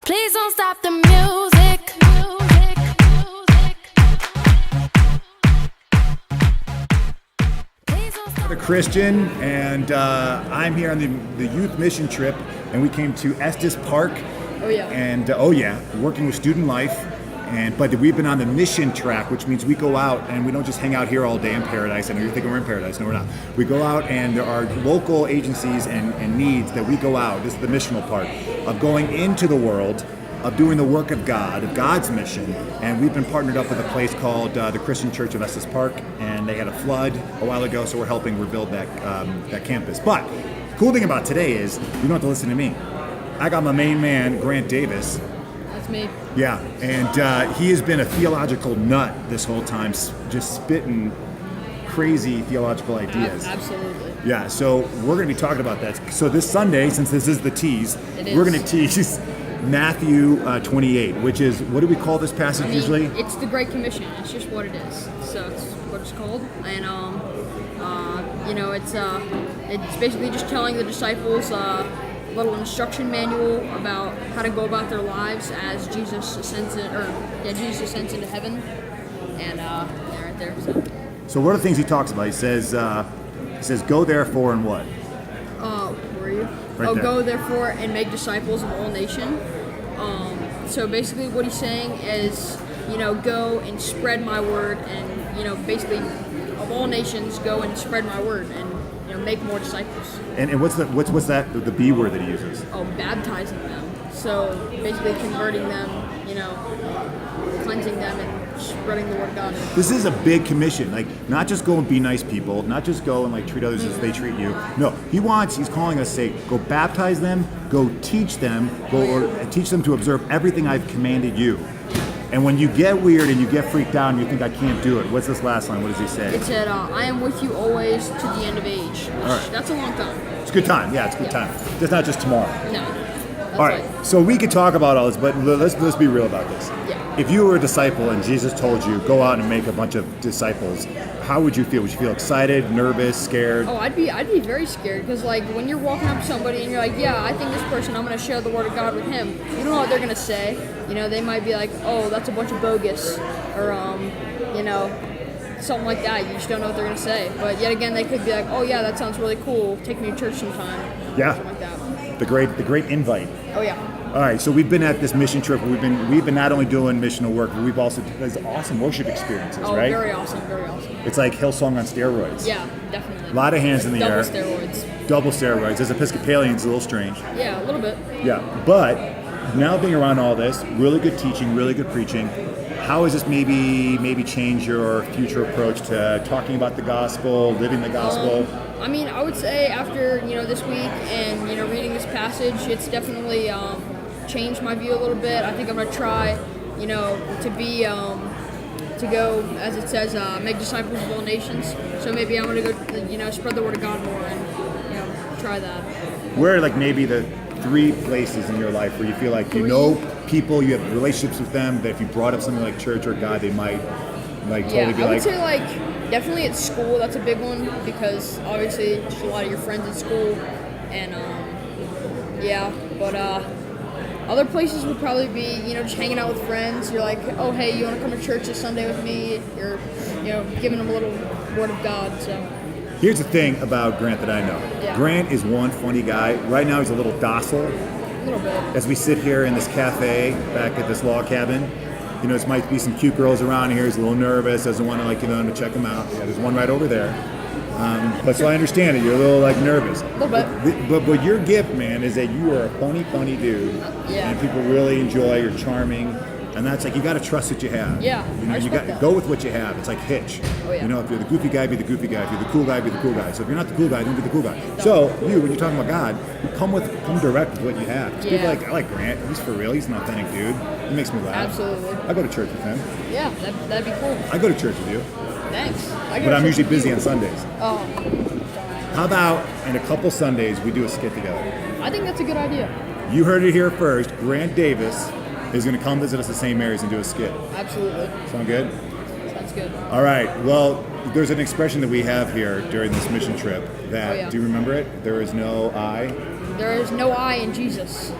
Please don't stop the music. I'm a Christian, and I'm here on the youth mission trip, and we came to Estes Park. Oh yeah. And working with student life. But we've been on the mission track, which means we go out and we don't just hang out here all day in paradise. I know you're thinking we're in paradise. No, we're not. We go out and there are local agencies and needs that we go out. This is the missional part of going into the world, of doing the work of God, of God's mission. And we've been partnered up with a place called the Christian Church of Estes Park, and they had a flood a while ago, so we're helping rebuild that campus. But the cool thing about today is you don't have to listen to me. I got my main man, Grant Davis. That's me. Yeah, and he has been a theological nut this whole time, just spitting crazy theological ideas. Absolutely. Yeah, so we're going to be talking about that. So this Sunday, since this is the Tease, we're going to tease Matthew 28, which is, what do we call this passage usually? It's the Great Commission. It's just what it is. So it's what it's called. And, it's basically just telling the disciples little instruction manual about how to go about their lives as Jesus ascends into heaven, and they're right there. So what are the things he talks about? He says, "Go therefore and what?" Where are you? Right there. Go therefore and make disciples of all nations. So basically, what he's saying is, go and spread my word, and basically, of all nations, go and spread my word, and make more disciples. And what's the B word that he uses? Oh, baptizing them. So basically converting them, cleansing them and spreading the word of God. This is a big commission. Like, not just go and be nice people, not just go and treat others as they treat you. No, he's calling us, say, go baptize them, go teach them, teach them to observe everything I've commanded you. And when you get weird and you get freaked out and you think I can't do it, what's this last line? What does he say? It said, I am with you always to the end of age. Which, right. That's a long time. It's a good time. Yeah, it's a good time. It's not just tomorrow. No. All right. So we could talk about all this, but let's be real about this. Yeah. If you were a disciple and Jesus told you, go out and make a bunch of disciples, how would you feel? Would you feel excited, nervous, scared? Oh, I'd be very scared, because when you're walking up to somebody and you're like, yeah, I think this person, I'm going to share the word of God with him. You don't know what they're going to say. They might be like, oh, that's a bunch of bogus, or something like that. You just don't know what they're going to say. But yet again, they could be like, oh yeah, that sounds really cool. Take me to church sometime. Yeah. Something like that. The great invite. Oh yeah. All right, so we've been at this mission trip. We've been not only doing missional work, but we've also these awesome worship experiences, right? Very awesome, very awesome. It's like Hillsong on steroids. Yeah, definitely. A lot of hands in the air. Double steroids. Double steroids. As Episcopalians, a little strange. Yeah, a little bit. Yeah, but now being around all this, really good teaching, really good preaching, how has this maybe changed your future approach to talking about the gospel, living the gospel? I would say after this week and reading this passage, it's definitely changed my view a little bit. I think I'm gonna try, to go, as it says, make disciples of all nations. So maybe I'm gonna go, spread the word of God more and try that. Where are maybe the 3 places in your life where you feel like people, you have relationships with them, that if you brought up something like church or God, they might totally be I would say definitely at school. That's a big one, because obviously just a lot of your friends at school, and other places would probably be just hanging out with friends. You're like, oh hey, you want to come to church this Sunday with me? You're giving them a little word of God. So here's the thing about Grant that I know. Yeah. Grant is one funny guy. Right now he's a little docile. a little bit. As we sit here in this cafe back at this log cabin. There might be some cute girls around here. He's a little nervous, doesn't want to check them out. Yeah, there's one right over there. But so I understand it. You're a little nervous. A little bit. But your gift, man, is that you are a funny dude. Yeah. And people really enjoy. You're charming. And that's you got to trust what you have. Yeah, you got to go with what you have. It's like Hitch. Oh, yeah. If you're the goofy guy, be the goofy guy. If you're the cool guy, be the cool guy. So if you're not the cool guy, don't be the cool guy. So when you're talking about God, you come direct with what you have. Yeah. People I like Grant. He's for real. He's an authentic dude. He makes me laugh. Absolutely. I go to church with him. Yeah, that'd be cool. I go to church with you. Thanks. But I'm usually busy on Sundays. Oh. How about in a couple Sundays we do a skit together? I think that's a good idea. You heard it here first. Grant Davis is going to come visit us at St. Mary's and do a skit. Absolutely. Sound good? Sounds good. All right. Well, there's an expression that we have here during this mission trip that, Oh, yeah. do you remember it? There is no I. There is no I in Jesus.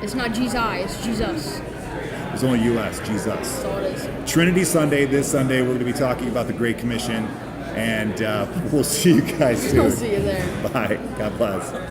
It's not Jesus, it's Jesus. There's only U.S. Jesus. That's all it is. Trinity Sunday. This Sunday, we're going to be talking about the Great Commission, and we'll see you guys soon. I'll see you there. Bye. God bless.